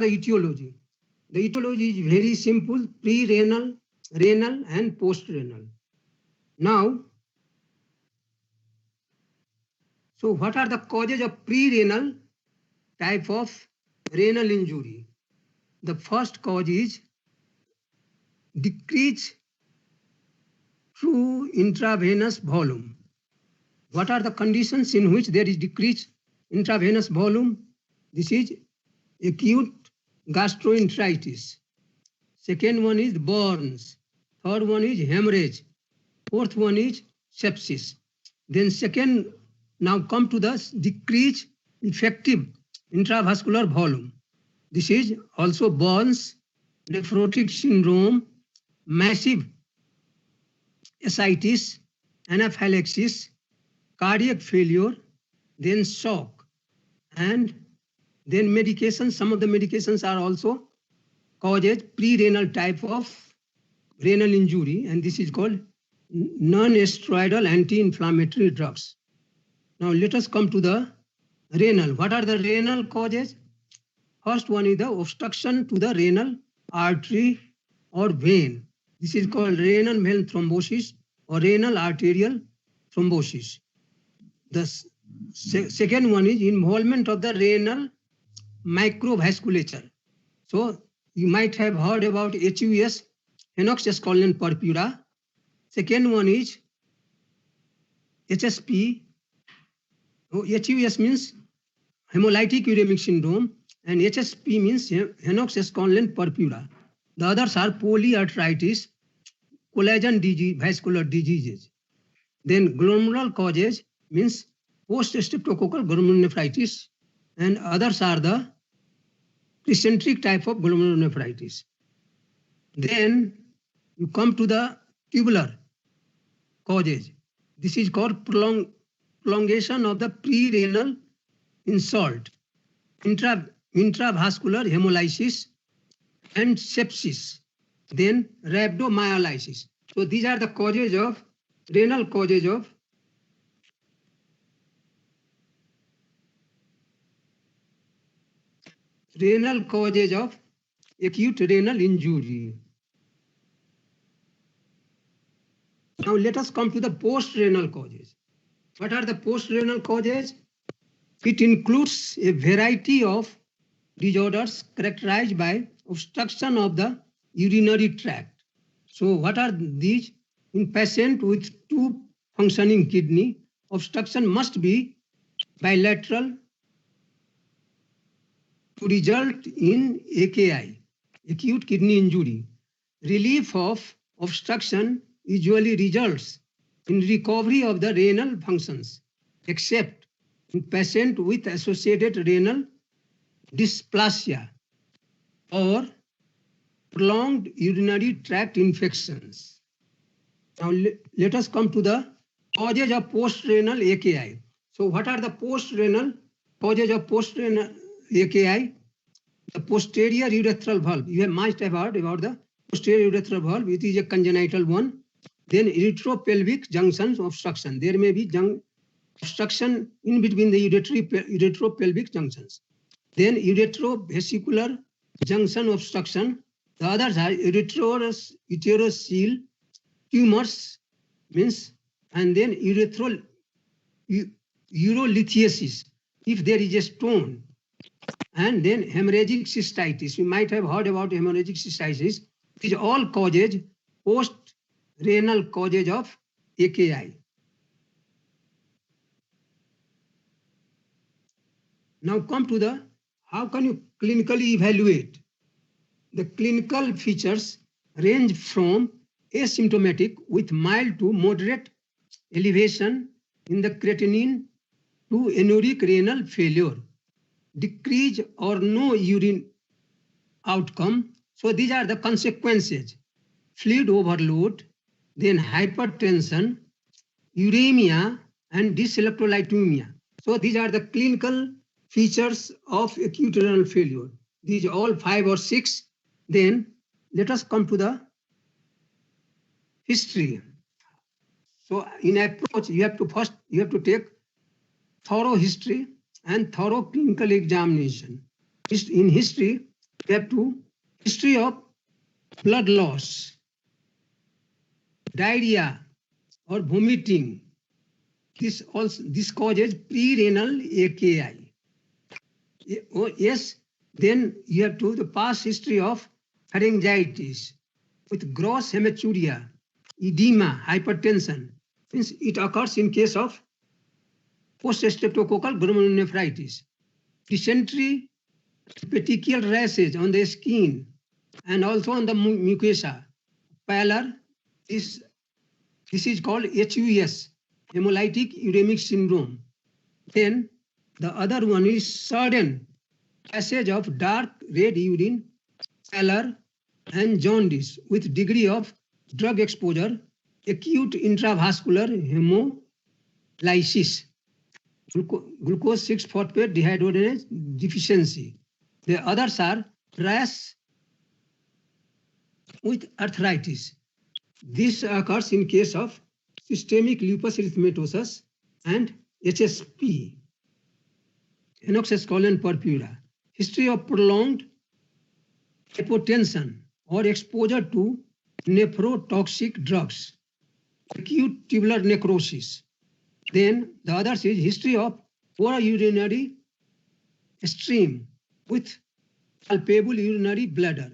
the etiology? The etiology is very simple: pre-renal, renal, and post-renal. Now, so what are the causes of pre-renal type of renal injury? The first cause is decrease through intravenous volume. What are the conditions in which there is decreased intravenous volume? This is acute gastroenteritis. Second one is burns. Third one is hemorrhage. Fourth one is sepsis. Then second, now come to the decreased effective intravascular volume. This is also burns, nephrotic syndrome, massive ascites, anaphylaxis, cardiac failure, then shock, and then medication. Some of the medications are also causes pre-renal type of renal injury, and this is called non-steroidal anti-inflammatory drugs. Now let us come to the renal. What are the renal causes? First one is the obstruction to the renal artery or vein. This is called renal vein thrombosis or renal arterial thrombosis. The second one is involvement of the renal microvasculature. So you might have heard about HUS, henoch-Escalin purpura. Second one is HSP. HUS means hemolytic uremic syndrome, and HSP means henoch-Escalin purpura. The others are polyarteritis, collagen disease, vascular diseases. Then glomerular causes means post-streptococcal glomerulonephritis, and others are the eccentric type of glomerulonephritis. Then you come to the tubular causes. This is called prolongation of the pre-renal insult, intravascular hemolysis, and sepsis, then rhabdomyolysis. So these are the causes of renal causes of acute renal injury. Now let us come to the post-renal causes. What are the post-renal causes? It includes a variety of disorders characterized by obstruction of the urinary tract. So what are these? In patient with two functioning kidney, obstruction must be bilateral to result in AKI, acute kidney injury. Relief of obstruction usually results in recovery of the renal functions, except in patient with associated renal dysplasia or prolonged urinary tract infections. Now let us come to the causes of post-renal AKI. So what are the post-renal causes of post-renal AKI? The posterior urethral valve. You might have heard about the posterior urethral valve. It is a congenital one. Then uretropelvic junction obstruction. There may be obstruction in between the uretropelvic junctions. Then uretrovesicular junction obstruction. The others are uterocele tumors, means, and then urolithiasis, if there is a stone, and then hemorrhagic cystitis. You might have heard about hemorrhagic cystitis. These all causes, post-renal causes of AKI. Now come to the, how can you clinically evaluate? The clinical features range from asymptomatic with mild to moderate elevation in the creatinine to anuric renal failure, decrease or no urine outcome. So these are the consequences: fluid overload, then hypertension, uremia, and dyselectrolytemia. So these are the clinical features of acute renal failure. These are all 5 or 6. Then let us come to the history. So in approach, you have to take thorough history and thorough clinical examination. In history, you have to history of blood loss, diarrhea, or vomiting. This causes pre-renal AKI. Oh, yes, then you have to the past history of pharyngitis with gross hematuria, edema, hypertension. Means it occurs in case of post-streptococcal glomerulonephritis, dysentery, petechial rashes on the skin and also on the mucosa, pallor. This is called HUS, hemolytic uremic syndrome. Then the other one is sudden passage of dark red urine, pallor, and jaundice with degree of drug exposure, acute intravascular hemolysis, glucose 6-phosphate dehydrogenase deficiency. The others are rash with arthritis. This occurs in case of systemic lupus erythematosus and HSP, henoxacolon purpura. History of prolonged hypotension or exposure to nephrotoxic drugs, acute tubular necrosis. Then the others is history of poor urinary stream with palpable urinary bladder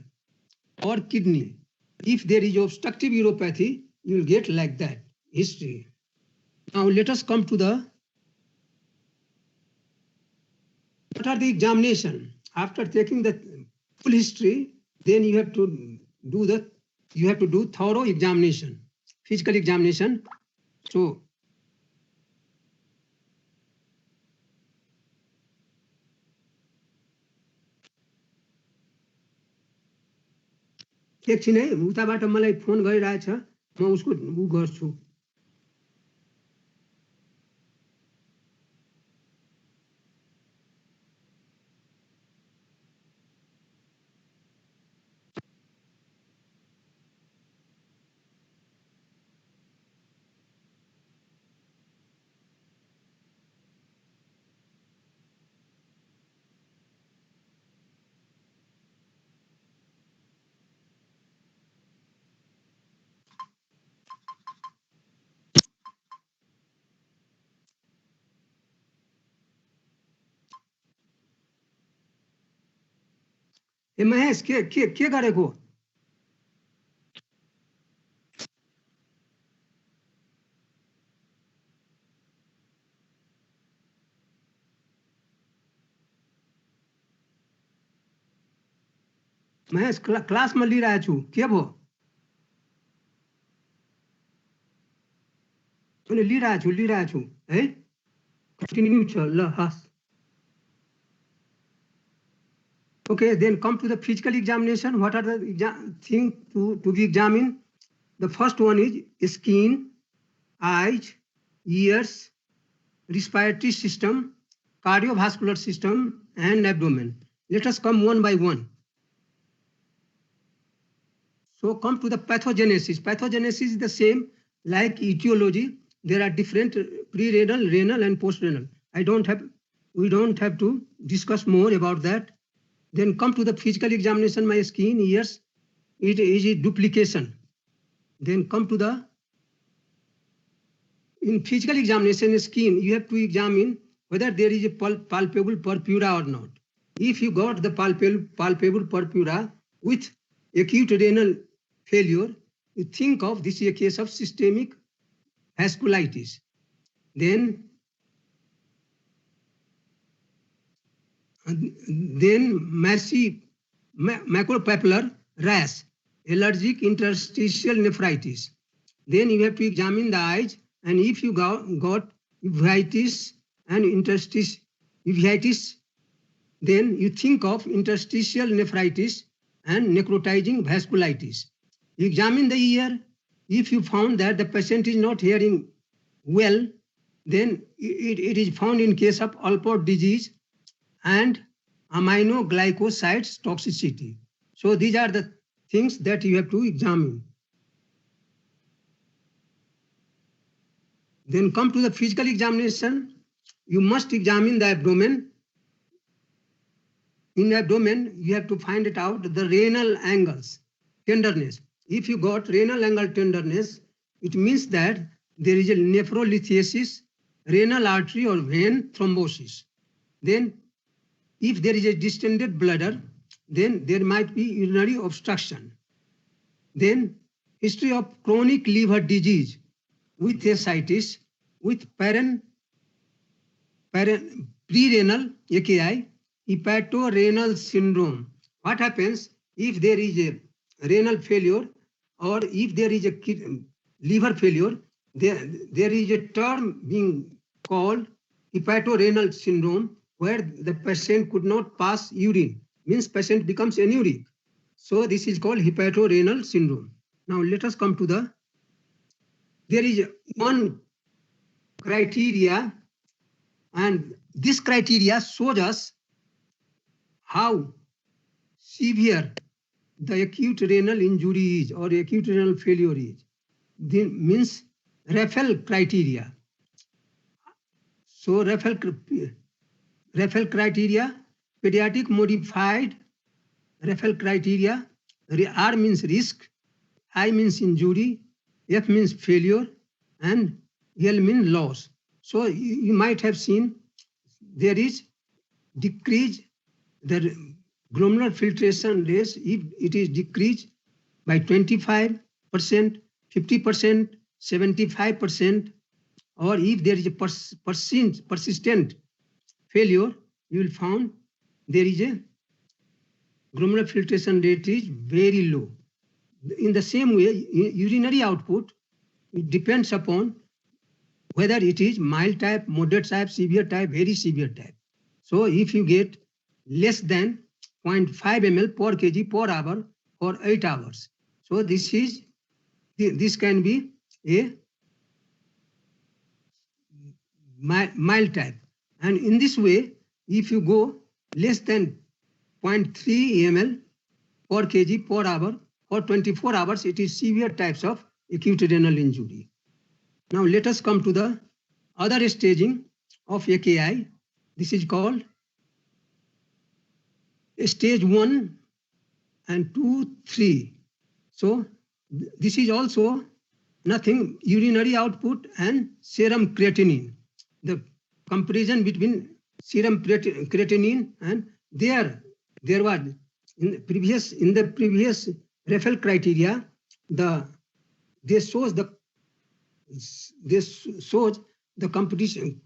or kidney. If there is obstructive uropathy, you will get like that history. Now let us come to the what are the examination. After taking the full history, then you have to do thorough examination, physical examination. So एकछिन है उताबाट मलाई phone गरिरहेछ म उसको उ गर्छु ए महेश के गरेको महेश क्लासमा लिइरहेको छु के भयो मैले लिइरहेको छु है कन्टिन्यू छ ल हस् Okay, then come to the physical examination. What are the things to be examined? The first one is skin, eyes, ears, respiratory system, cardiovascular system, and abdomen. Let us come one by one. So come to the pathogenesis. Pathogenesis is the same like etiology. There are different pre-renal, renal, and post-renal. We don't have to discuss more about that. Then come to the physical examination, my skin, ears, it is a duplication. Then come to the, in physical examination skin, you have to examine whether there is a palpable purpura or not. If you got the palpable purpura with acute renal failure, you think of this is a case of systemic vasculitis. Then macropapillary rash, allergic interstitial nephritis. Then you have to examine the eyes, and if you got uveitis and uveitis, then you think of interstitial nephritis and necrotizing vasculitis. You examine the ear. If you found that the patient is not hearing well, then it is found in case of Alport disease and aminoglycosides toxicity. So these are the things that you have to examine. Then come to the physical examination. You must examine the abdomen. in abdomen, you have to find it out the renal angles, tenderness. If you got renal angle tenderness, it means that there is a nephrolithiasis, renal artery or vein thrombosis. Then if there is a distended bladder, then there might be urinary obstruction. Then history of chronic liver disease with ascites, with pre-renal AKI, hepatorenal syndrome. What happens if there is a renal failure or if there is a liver failure? There is a term being called hepatorenal syndrome where the patient could not pass urine, means patient becomes anuric. So this is called hepatorenal syndrome. Now let us come to there is one criteria, and this criteria shows us how severe the acute renal injury is or acute renal failure is. This means Raphael criteria. So Raphael criteria, pediatric modified Raphael criteria. R means risk, I means injury, F means failure, and L means loss. So you might have seen there is decrease the glomerular filtration rate if it is decreased by 25%, 50%, 75%, or if there is a persistent failure, you will find there is a glomerular filtration rate is very low. In the same way, urinary output, it depends upon whether it is mild type, moderate type, severe type, very severe type. So if you get less than 0.5 ml per kg per hour for 8 hours, so this can be a mild type. And in this way, if you go less than 0.3 ml per kg per hour for 24 hours, it is severe types of acute renal injury. Now let us come to the other staging of AKI. This is called stage 1 and 2, 3. So this is also nothing, urinary output and serum creatinine. The comparison between serum creatinine, and there was in the previous Raphael criteria, this shows the comparison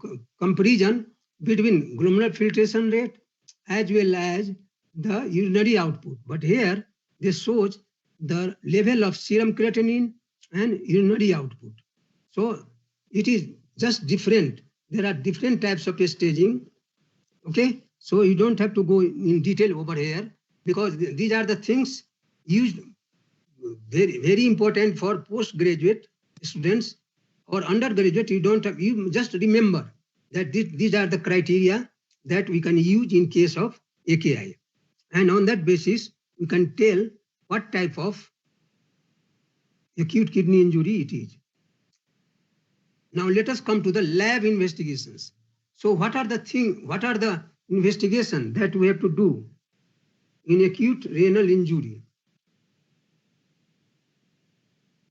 between glomerular filtration rate as well as the urinary output. But here this shows the level of serum creatinine and urinary output. So it is just different. There are different types of staging. Okay, so you don't have to go in detail over here because these are the things used very, very important for postgraduate students or undergraduate. You just remember that these are the criteria that we can use in case of AKI. And on that basis, we can tell what type of acute kidney injury it is. Now let us come to the lab investigations. So what are the investigations that we have to do in acute renal injury?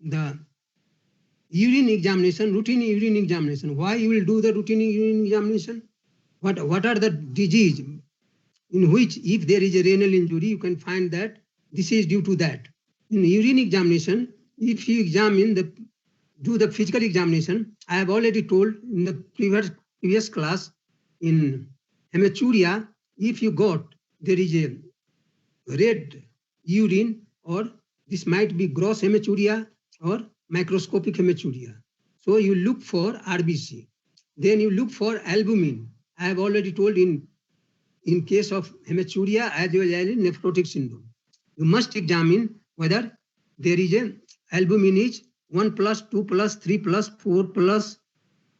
The urine examination, routine urine examination. Why you will do the routine urine examination? What are the disease in which if there is a renal injury, you can find that this is due to that. In urine examination, if you do the physical examination, I have already told in the previous class in hematuria, if you got there is a red urine, or this might be gross hematuria or microscopic hematuria. So you look for RBC. Then you look for albumin. I have already told in case of hematuria as well as in nephrotic syndrome. You must examine whether there is a albumin is 1+, 2+, 3+, 4+.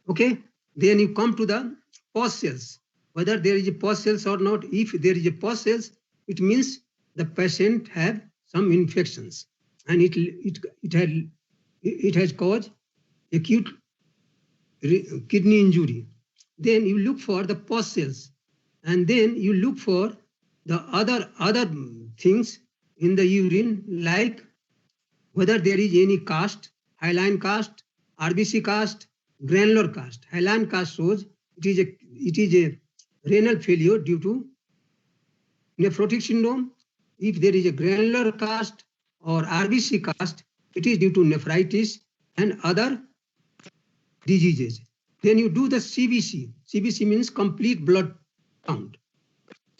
Okay. Then you come to the pus cells, whether there is a pus cells or not. If there is a pus cells, it means the patient have some infections and it has caused acute kidney injury. Then you look for the pus cells, and then you look for the other things in the urine, like whether there is any cast, hyaline cast, RBC cast, granular cast. Hyaline cast shows it is a renal failure due to nephrotic syndrome. If there is a granular cast or RBC cast, it is due to nephritis and other diseases. Then you do the CBC. CBC means complete blood count.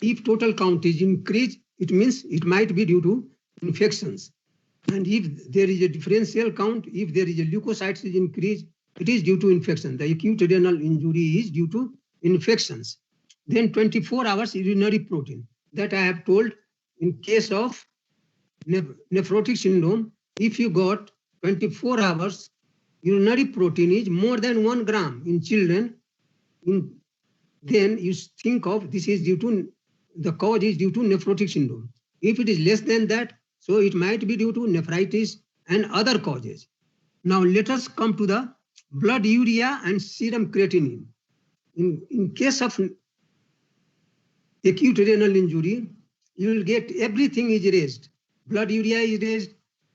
If total count is increased, it means it might be due to infections. And if there is a differential count, if there is a leukocytes is increased, it is due to infection. The acute renal injury is due to infections. Then 24 hours urinary protein, that I have told in case of nephrotic syndrome, if you got 24 hours urinary protein is more than 1 gram in children, then you think of this is due to, the cause is due to nephrotic syndrome. If it is less than that, so it might be due to nephritis and other causes. Now let us come to the blood urea and serum creatinine. In case of acute renal injury, you will get everything is raised. Blood urea is raised,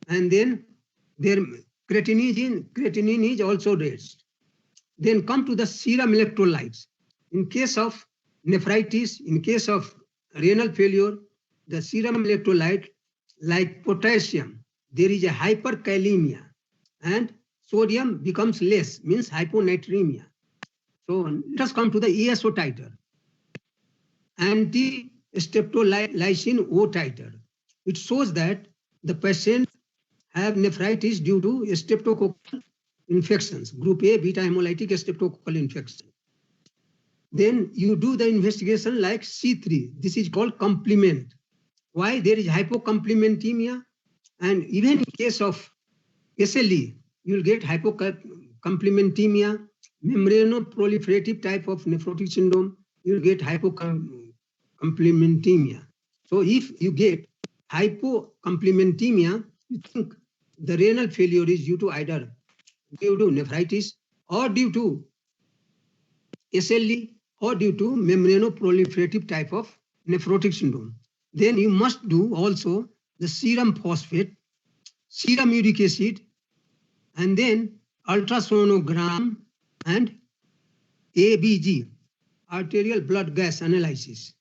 and then their creatinine is also raised. Then come to the serum electrolytes. In case of nephritis, in case of renal failure, the serum electrolyte like potassium, there is a hyperkalemia, and sodium becomes less, means hyponatremia. So let us come to the ASO titer. Anti-streptolysin O titer. It shows that the patient have nephritis due to streptococcal infections, group A beta hemolytic streptococcal infection. Then you do the investigation like C3. This is called complement. Why? There is hypocomplementemia, and even in case of SLE, you will get hypocomplementemia, membranoproliferative type of nephrotic syndrome, you will get hypocomplementemia. So if you get hypocomplementemia, you think the renal failure is due to either due to nephritis or due to SLE or due to membranoproliferative type of nephrotic syndrome. Then you must do also the serum phosphate, serum uric acid, and then ultrasonogram and ABG, arterial blood gas analysis.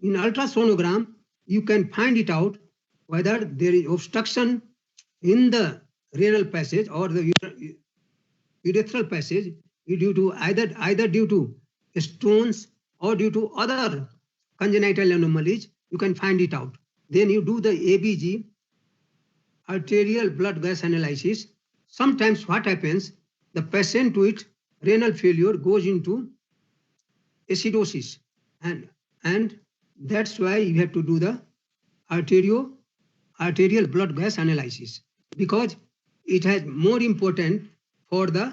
In ultrasonogram, you can find it out whether there is obstruction in the renal passage or the urethral passage due to either due to stones or due to other congenital anomalies. You can find it out. Then you do the ABG, arterial blood gas analysis. Sometimes what happens, the patient with renal failure goes into acidosis, and that's why you have to do the arterial blood gas analysis, because it has more important for the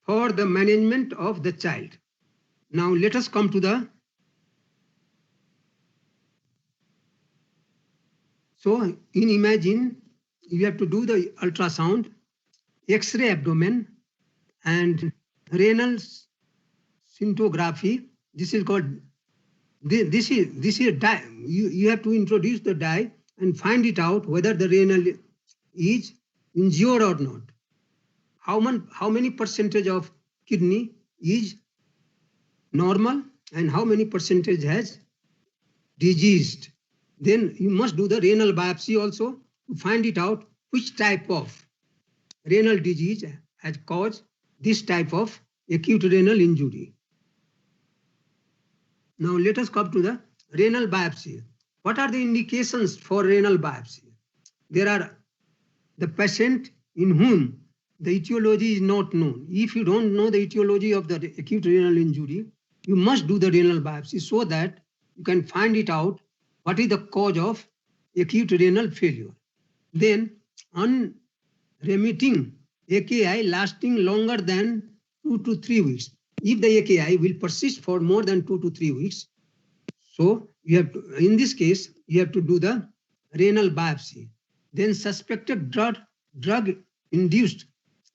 management of the child. Now let us come to the, so in imagine you have to do the ultrasound, X-ray abdomen, and renal scintigraphy. This is called, this is dye. You have to introduce the dye and find it out whether the renal is injured or not. How many percentage of kidney is normal and how many percentage has diseased. Then you must do the renal biopsy also to find it out which type of renal disease has caused this type of acute renal injury. Now let us come to the renal biopsy. What are the indications for renal biopsy? There are the patient in whom the etiology is not known. If you don't know the etiology of the acute renal injury, you must do the renal biopsy so that you can find it out what is the cause of acute renal failure. Then unremitting AKI lasting longer than 2 to 3 weeks. If the AKI will persist for more than 2 to 3 weeks, so you have to, in this case, you have to do the renal biopsy. Then suspected drug-induced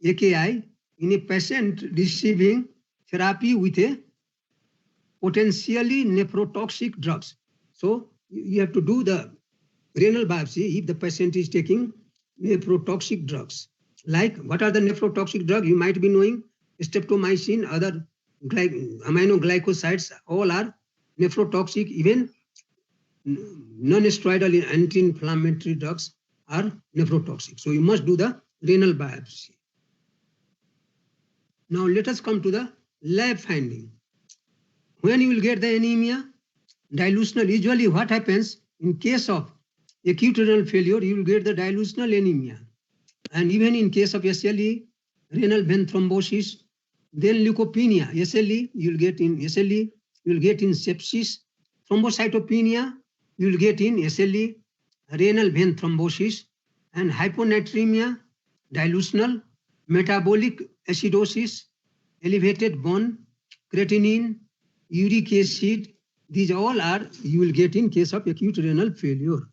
AKI in a patient receiving therapy with a potentially nephrotoxic drugs. So you have to do the renal biopsy if the patient is taking nephrotoxic drugs. Like, what are the nephrotoxic drugs? You might be knowing streptomycin, other aminoglycosides, all are nephrotoxic. Even non-steroidal anti-inflammatory drugs are nephrotoxic. So you must do the renal biopsy. Now let us come to the lab finding. When you will get the anemia, dilutional, usually what happens in case of acute renal failure, you will get the dilutional anemia. And even in case of SLE, renal vein thrombosis, then leukopenia, SLE, you will get in SLE, you will get in sepsis, thrombocytopenia, you will get in SLE, renal vein thrombosis, and hyponatremia, dilutional, metabolic acidosis, elevated bone, creatinine, uric acid, these all are you will get in case of acute renal failure.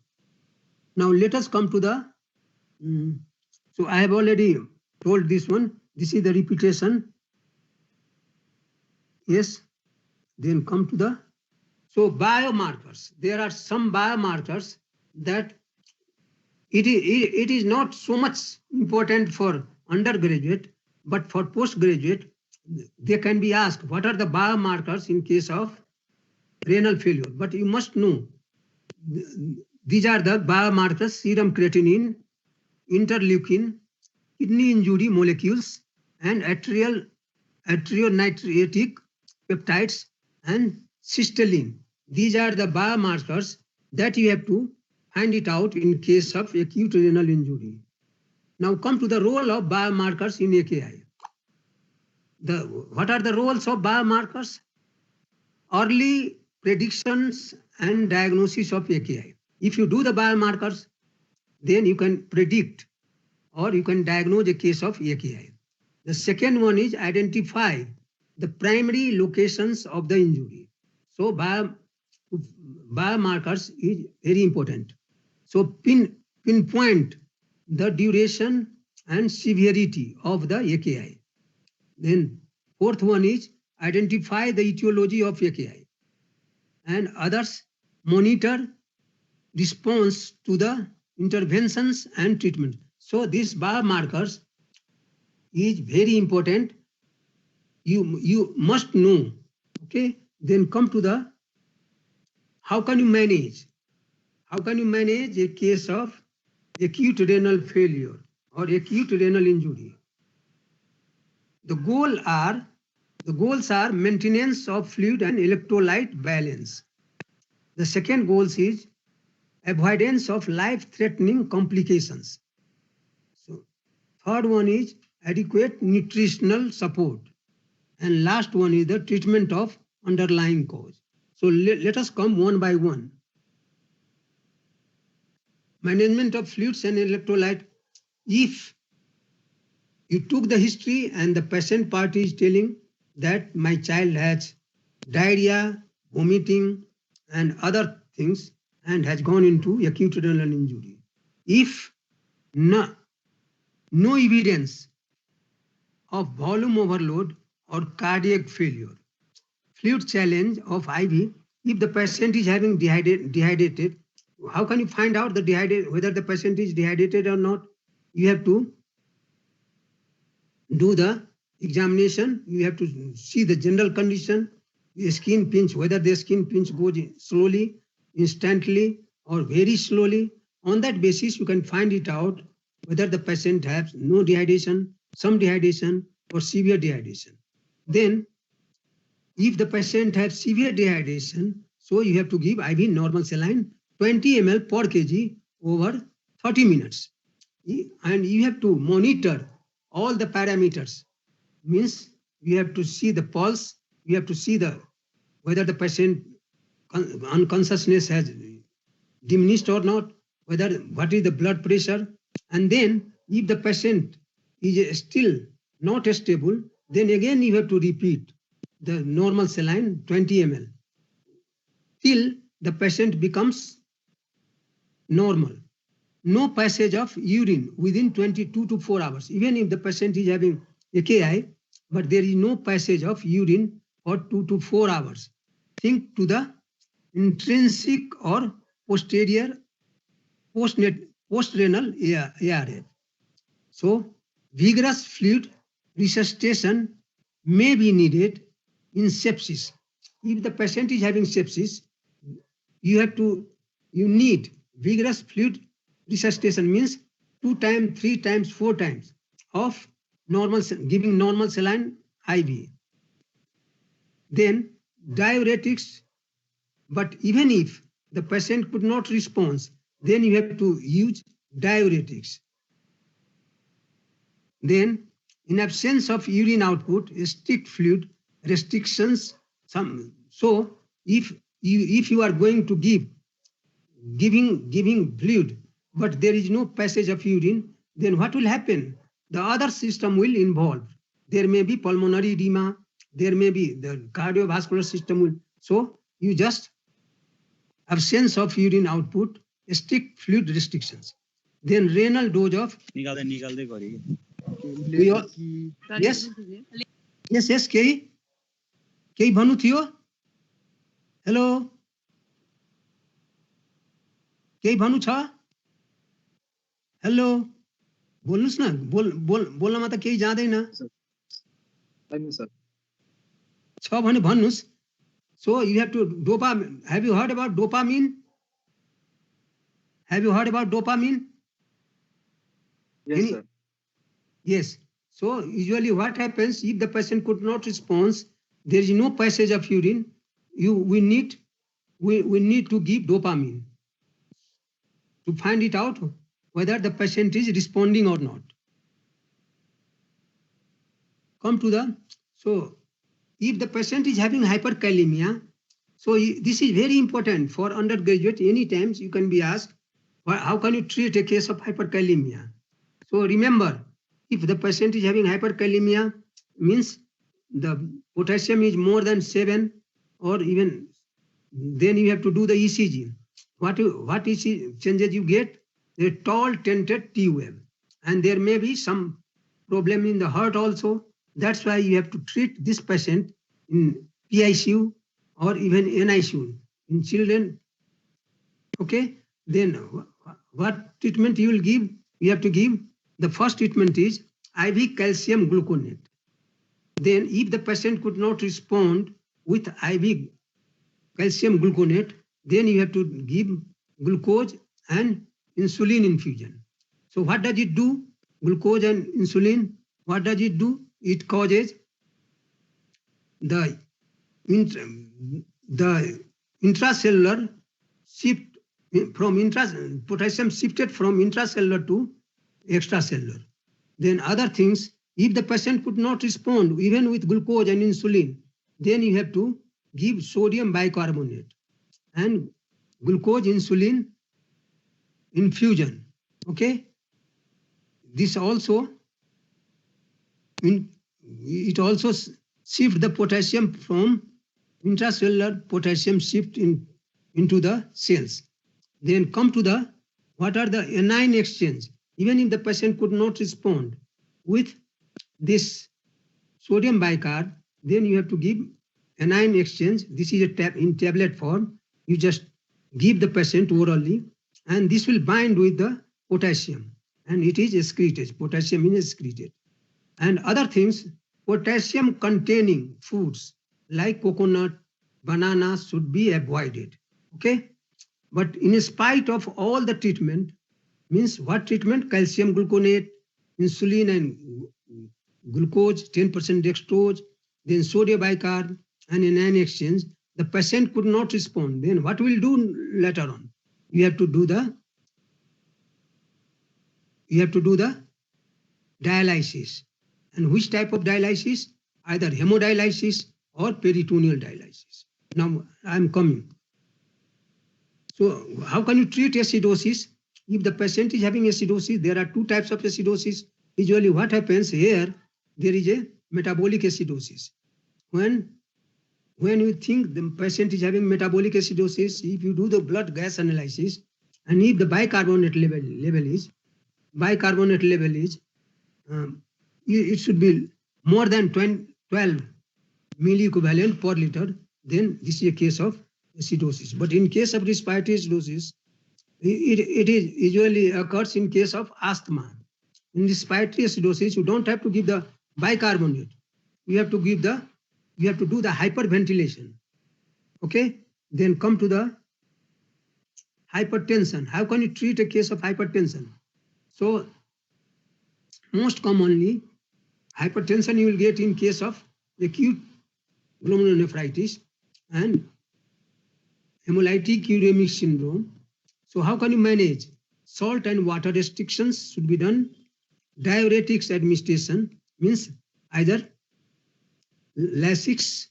Now let us come to the, so I have already told this one, this is the repetition. Yes, then come to the, so biomarkers. There are some biomarkers that it is not so much important for undergraduate, but for postgraduate, they can be asked, what are the biomarkers in case of renal failure? But you must know, these are the biomarkers: serum creatinine, interleukin, kidney injury molecules, and atrionatriuretic peptides, and cysteine. These are the biomarkers that you have to find it out in case of acute renal injury. Now come to the role of biomarkers in AKI. What are the roles of biomarkers? Early predictions and diagnosis of AKI. If you do the biomarkers, then you can predict or you can diagnose a case of AKI. The second one is identify the primary locations of the injury. So biomarkers is very important. So pinpoint the duration and severity of the AKI. Then fourth one is identify the etiology of AKI. And others, monitor response to the interventions and treatment. So these biomarkers is very important. You must know. Okay. Then come to the, how can you manage? How can you manage a case of acute renal failure or acute renal injury? The goals are maintenance of fluid and electrolyte balance. The second goal is avoidance of life-threatening complications. So third one is adequate nutritional support. And last one is the treatment of underlying cause. So let us come one by one. Management of fluids and electrolyte. If you took the history and the patient party is telling that my child has diarrhea, vomiting, and other things and has gone into acute renal injury. If no evidence of volume overload or cardiac failure, fluid challenge of IV, if the patient is having dehydrated, how can you find out whether the patient is dehydrated or not? You have to do the examination. You have to see the general condition, the skin pinch, whether the skin pinch goes slowly, instantly, or very slowly. On that basis, you can find it out whether the patient has no dehydration, some dehydration, or severe dehydration. Then, if the patient has severe dehydration, so you have to give IV normal saline 20 ml per kg over 30 minutes. And you have to monitor all the parameters. Means you have to see the pulse, you have to see whether the patient unconsciousness has diminished or not, what is the blood pressure. And then if the patient is still not stable, then again you have to repeat the normal saline 20 ml till the patient becomes normal. No passage of urine within 22 to 4 hours. Even if the patient is having AKI, but there is no passage of urine for 2 to 4 hours. think to the intrinsic or posterior postrenal area. So vigorous fluid resuscitation may be needed in sepsis. If the patient is having sepsis, you need vigorous fluid resuscitation, means 2 times, 3 times, 4 times of giving normal saline IV. Then diuretics, but even if the patient could not respond, then you have to use diuretics. Then in absence of urine output, strict fluid restrictions. So if you are going to giving fluid, but there is no passage of urine, then what will happen? The other system will involve. There may be pulmonary edema, there may be the cardiovascular system will. So you just absence of urine output, strict fluid restrictions. Then renal dose of yes, केही भन्नु थियो? Hello, केही भन्नु छ? Hello, बोल्नुस् न, बोल्नमा त केही जाँदैन छ भने भन्नुस्. So you have to dopamine. Have you heard about dopamine? Have you heard about dopamine? Yes, sir. Yes. So usually what happens if the patient could not respond, there is no passage of urine, we need to give dopamine to find it out whether the patient is responding or not. Come to the, so if the patient is having hyperkalemia, so this is very important for undergraduate. Any times you can be asked, how can you treat a case of hyperkalemia? So remember, if the patient is having hyperkalemia, means the potassium is more than 7 or even, then you have to do the ECG. What ECG changes you get? A tall tented T wave. And there may be some problem in the heart also. That's why you have to treat this patient in PICU or even NICU in children. Okay, then what treatment you will give? You have to give, the first treatment is IV calcium gluconate. Then if the patient could not respond with IV calcium gluconate, then you have to give glucose and insulin infusion. So what does it do? Glucose and insulin, what does it do? It causes the intracellular shift from potassium shifted from intracellular to extracellular. Then other things, if the patient could not respond even with glucose and insulin, then you have to give sodium bicarbonate and glucose insulin infusion. Okay, this also it also shift the potassium from intracellular potassium shift into the cells. Then come to the, what are the anion exchange? Even if the patient could not respond with this sodium bicarb, then you have to give anion exchange. This is in tablet form. You just give the patient orally, and this will bind with the potassium, and it is excreted. Potassium is excreted. And other things, potassium containing foods like coconut, banana should be avoided. Okay, but in spite of all the treatment, means what treatment? Calcium gluconate, insulin and glucose, 10% dextrose, then sodium bicarb and anion exchange, the patient could not respond. Then what will do later on? You have to do the dialysis. And which type of dialysis? Either hemodialysis or peritoneal dialysis. Now I'm coming. So how can you treat acidosis? If the patient is having acidosis, there are two types of acidosis. Usually what happens here, there is a metabolic acidosis. When you think the patient is having metabolic acidosis, if you do the blood gas analysis, and if the bicarbonate level is, it should be more than 12 milliequivalent per liter, then this is a case of acidosis. But in case of respiratory acidosis, it is usually occurs in case of asthma. In respiratory acidosis, you don't have to give the bicarbonate. You have to do the hyperventilation. Okay? Then come to the hypertension. How can you treat a case of hypertension? So most commonly, hypertension you will get in case of acute glomerulonephritis and hemolytic uremic syndrome. So how can you manage? Salt and water restrictions should be done. Diuretics administration means either Lasix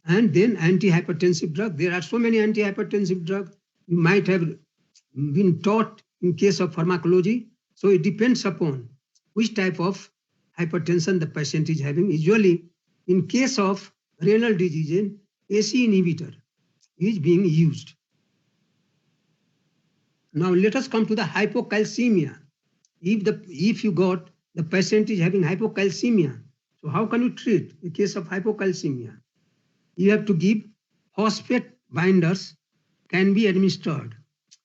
and then antihypertensive drug. There are so many antihypertensive drugs. You might have been taught in case of pharmacology. So it depends upon which type of hypertension the patient is having. Usually, in case of renal disease, ACE inhibitor is being used. Now let us come to the hypocalcemia. If you got the patient is having hypocalcemia, so how can you treat a case of hypocalcemia? You have to give phosphate binders can be administered.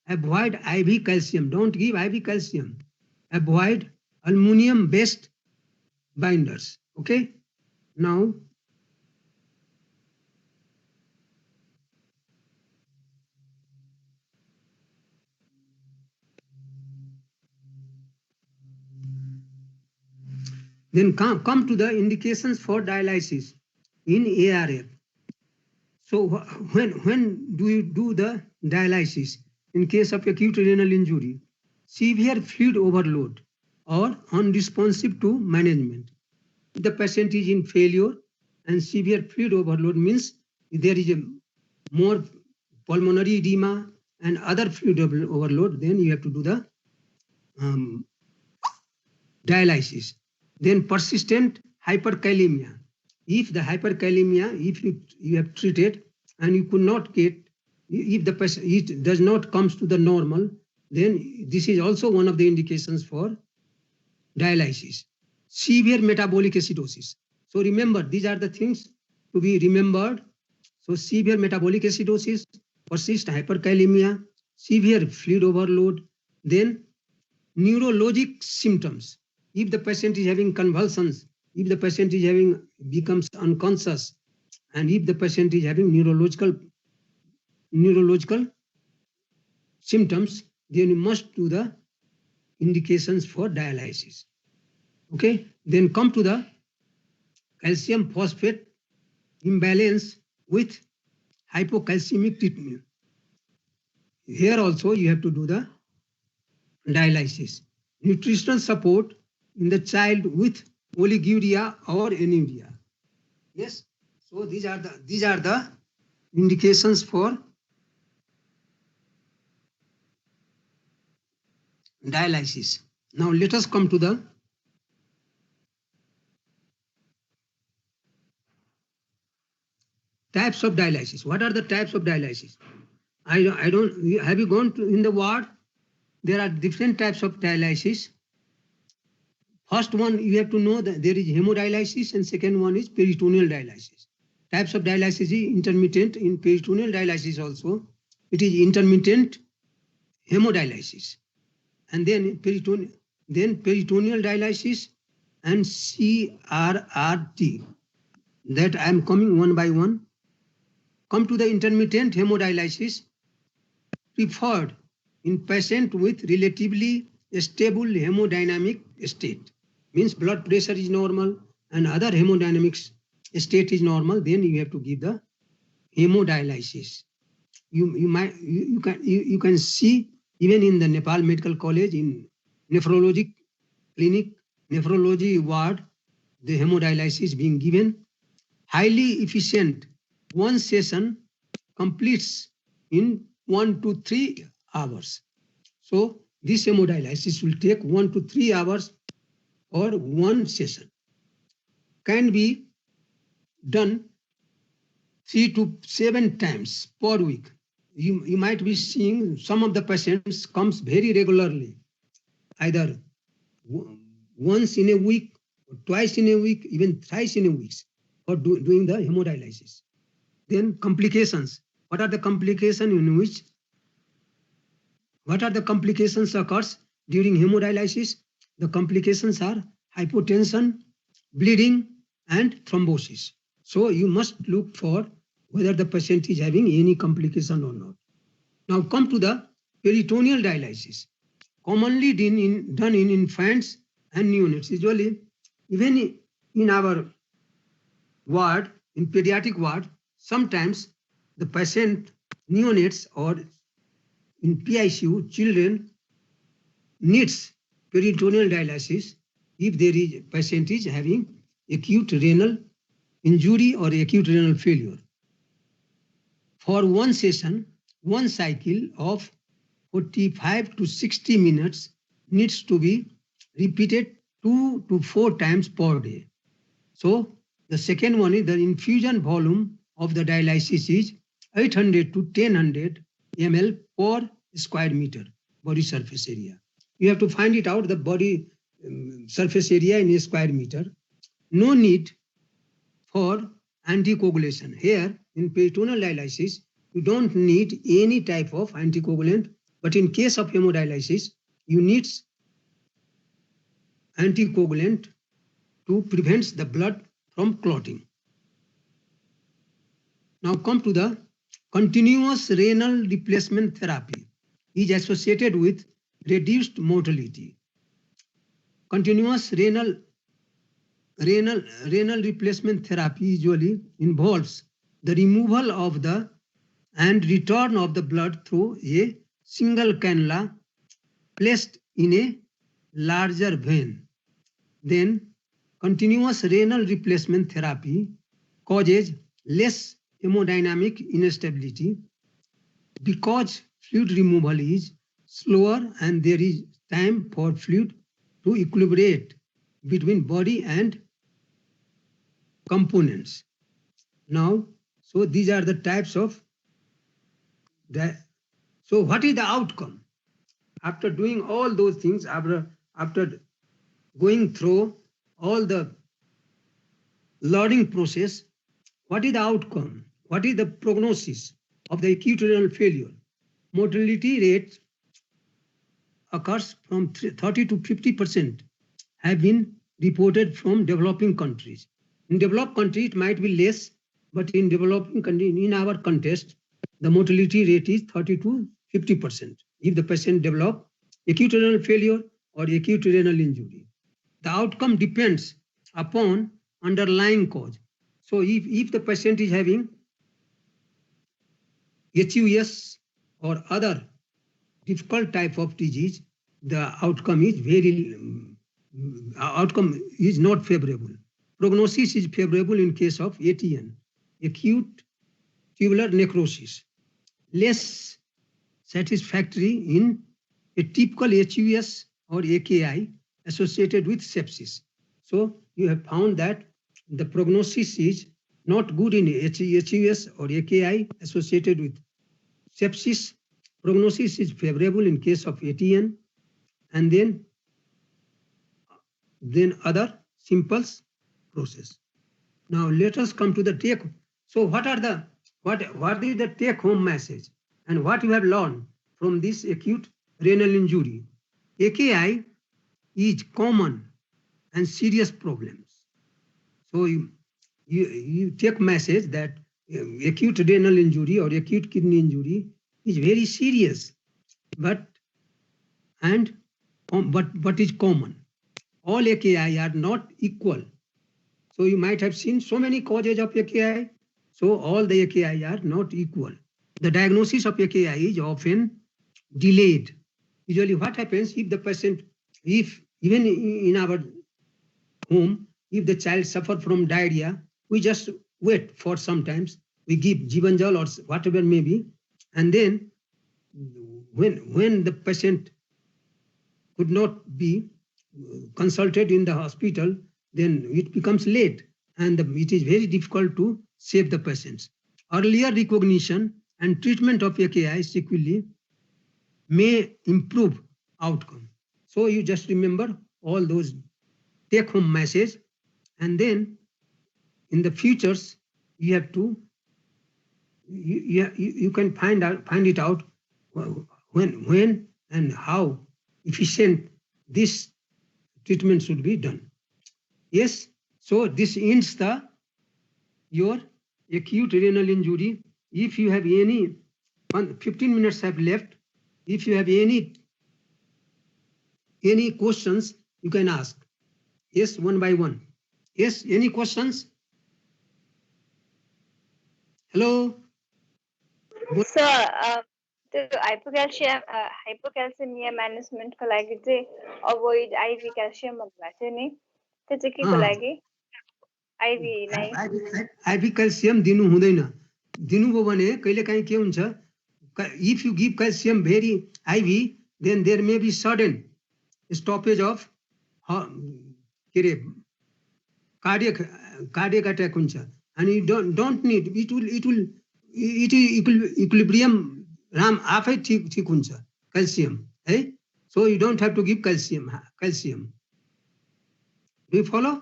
Avoid IV calcium. Don't give IV calcium. Avoid aluminum-based binders. Okay? Now, then come to the indications for dialysis in ARF. So when do you do the dialysis? In case of acute renal injury, severe fluid overload or unresponsive to management. If the patient is in failure and severe fluid overload means there is a more pulmonary edema and other fluid overload, then you have to do the dialysis. Then persistent hyperkalemia. If the hyperkalemia, if you have treated and you could not get, if the patient it does not comes to the normal, then this is also one of the indications for dialysis. Severe metabolic acidosis. So remember, these are the things to be remembered. So severe metabolic acidosis, persistent hyperkalemia, severe fluid overload, then neurologic symptoms. If the patient is having convulsions, if the patient is having becomes unconscious, and if the patient is having neurological symptoms, then you must do the indications for dialysis. Okay, then come to the calcium phosphate imbalance with hypocalcemic treatment. Here also you have to do the dialysis. Nutritional support in the child with oliguria or anuria. Yes, so these are the indications for dialysis. Now let us come to the types of dialysis. What are the types of dialysis? I don't have you gone to in the ward? There are different types of dialysis. First one, you have to know that there is hemodialysis, and second one is peritoneal dialysis. Types of dialysis is intermittent. In peritoneal dialysis also, it is intermittent hemodialysis. And then peritoneal dialysis and CRRT. That I am coming one by one. Come to the intermittent hemodialysis, preferred in patient with relatively stable hemodynamic state. Means blood pressure is normal and other hemodynamics state is normal, then you have to give the hemodialysis. You can see even in the Nepal Medical College in nephrology clinic, nephrology ward, the hemodialysis being given. Highly efficient. One session completes in 1 to 3 hours. So this hemodialysis will take 1 to 3 hours or one session. Can be done 3 to 7 times per week. You might be seeing some of the patients comes very regularly, either once in a week, or twice in a week, even thrice in a week for doing the hemodialysis. Then complications. What are the complications occurs during hemodialysis? The complications are hypotension, bleeding, and thrombosis. So you must look for whether the patient is having any complication or not. Now come to the peritoneal dialysis, commonly done in infants and neonates. Usually, even in our ward, in pediatric ward, sometimes the patient, neonates or in PICU, children needs peritoneal dialysis if there is patient is having acute renal injury or acute renal failure. For one session, one cycle of 45 to 60 minutes needs to be repeated 2 to 4 times per day. So the second one is the infusion volume of the dialysis is 800 to 1000 ml per square meter body surface area. You have to find it out, the body surface area in a square meter. No need for anticoagulation. Here in peritoneal dialysis, you don't need any type of anticoagulant, but in case of hemodialysis, you need anticoagulant to prevent the blood from clotting. Now come to the continuous renal replacement therapy is associated with reduced mortality. Continuous renal replacement therapy usually involves the removal of the and return of the blood through a single cannula placed in a larger vein. Then continuous renal replacement therapy causes less hemodynamic instability because fluid removal is slower and there is time for fluid to equilibrate between body and components. Now, so these are the types of that. So what is the outcome? After doing all those things, after going through all the learning process, what is the outcome? What is the prognosis of the acute renal failure? Mortality rate occurs from 30 to 50% have been reported from developing countries. In developed countries, it might be less, but in developing countries, in our context, the mortality rate is 30 to 50% if the patient develop acute renal failure or acute renal injury. The outcome depends upon underlying cause. So if the patient is having HUS or other difficult type of disease, the outcome is not favorable. Prognosis is favorable in case of ATN, acute tubular necrosis. Less satisfactory in a typical HUS or AKI associated with sepsis. So you have found that the prognosis is not good in HUS or AKI associated with sepsis. Prognosis is favorable in case of ATN, and then other simple process. Now let us come to the take. So what is the take home message and what you have learned from this acute renal injury? AKI is common and serious problems. So you take message that acute renal injury or acute kidney injury is very serious, but is common. All AKI are not equal. So you might have seen so many causes of AKI. So all the AKI are not equal. The diagnosis of AKI is often delayed. Usually what happens if the patient, if even in our home, if the child suffers from diarrhea, we just wait for sometimes. We give Jivanjal or whatever may be. And then when the patient could not be consulted in the hospital, then it becomes late and it is very difficult to save the patients. Earlier recognition and treatment of AKI sequelae may improve outcome. So you just remember all those take-home message, and then in the futures you have to you can find it out when and how efficient this treatment should be done. Yes, so this ends your acute renal injury. If you have any 15 minutes have left, if you have any questions, you can ask. Yes, one by one. Yes, any questions? Hello? Sir, the hypocalcemia management को लागि चाहिँ avoid IV calcium भन्नुभएको थियो नि त्यो चाहिँ के को लागि IV नै IV calcium दिनु हुँदैन दिनुभयो भने कहिलेकाहीँ के हुन्छ if you give calcium very IV then there may be sudden stoppage of के रे cardiac attack हुन्छ and you don't need it will equilibrium Ram आफै ठीक हुन्छ calcium है so you don't have to give calcium do you follow?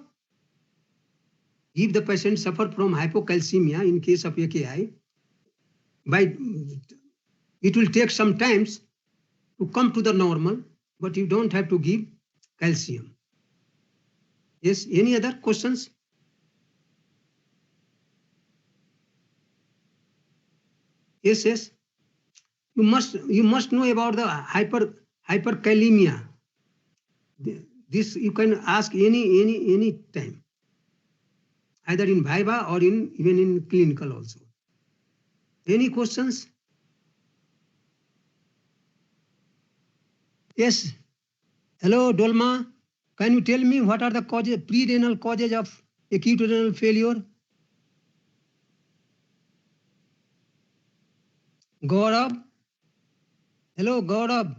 If the patient suffer from hypocalcemia in case of AKI, it will take some time to come to the normal, but you don't have to give calcium. Yes, any other questions? Yes. You must know about the hyperkalemia. This you can ask any time. Either in Viva or even in clinical also. Any questions? Yes. Hello, Dolma. Can you tell me what are the pre-renal causes of acute renal failure? Gaurav. Hello, Gaurav.